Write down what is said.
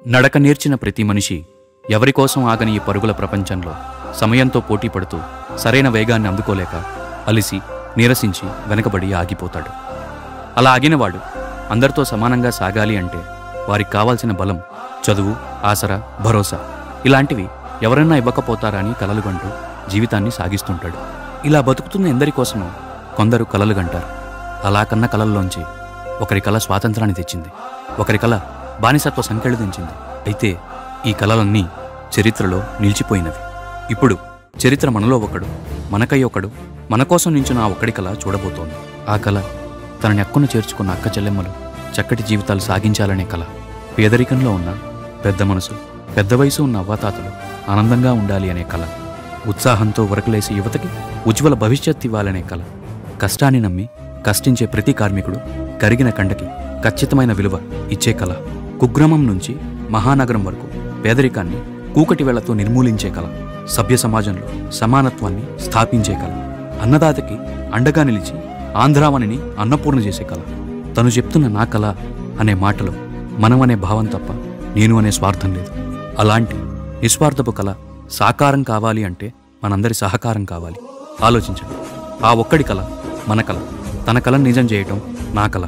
నడక నేర్చిన ప్రతి మనిషి ఎవరికోసం ఆగని ఈ పరుగుల ప్రపంచంలో సమయంతో పోటీ పడుతూ సరైన వేగాన్ని అందుకోలేక అలిసి నీరసించి వెనకబడి ఆగిపోతాడు. అలా ఆగినవాడు అందరితో సమానంగా సాగాలి అంటే వారికి కావాల్సిన బలం, చదువు, ఆసరా, భరోసా ఇలాంటివి ఎవరన్నా ఇవ్వకపోతారని కలలుగంటూ జీవితాన్ని సాగిస్తుంటాడు. ఇలా బతుకుతున్న ఎందరికోసమో కొందరు కలలుగంటారు. అలా కన్న కలల్లోంచి ఒకరి కల స్వాతంత్రాన్ని తెచ్చింది, ఒకరి కల బానిసత్వ సంకెళ్ళు దించింది. అయితే ఈ కలలన్నీ చరిత్రలో నిలిచిపోయినవి. ఇప్పుడు చరిత్ర మనలో ఒకడు, మనకై ఒకడు, మన కోసం నించిన ఆ ఒక్కడి కల చూడబోతోంది. ఆ కల తనని అక్కును చేర్చుకున్న అక్క చెల్లెమ్మలు చక్కటి జీవితాలు సాగించాలనే కల. పేదరికంలో ఉన్న పెద్ద మనసు, పెద్ద వయసు ఉన్న అవ్వాతాతలు ఆనందంగా ఉండాలి అనే కల. ఉత్సాహంతో ఉరకలేసే యువతకి ఉజ్వల భవిష్యత్తు ఇవ్వాలనే కల. కష్టాన్ని నమ్మి కష్టించే ప్రతి కార్మికుడు కరిగిన కండకి ఖచ్చితమైన విలువ ఇచ్చే కల. కుగ్రామం నుంచి మహానగరం వరకు పేదరికాన్ని కూకటి వేళ్లతో నిర్మూలించే కల. సభ్య సమాజంలో సమానత్వాన్ని స్థాపించే కల. అన్నదాతకి అండగా నిలిచి ఆంధ్రావనిని అన్నపూర్ణ చేసే కల. తను చెప్తున్న నా కల అనే మాటలో మనం అనే భావం తప్ప నేను అనే స్వార్థం లేదు. అలాంటి నిస్వార్థపు కల సాకారం కావాలి అంటే మనందరి సహకారం కావాలి. ఆలోచించండి. ఆ ఒక్కడి కల మన కల. తన కలను నిజం చేయటం నా కల.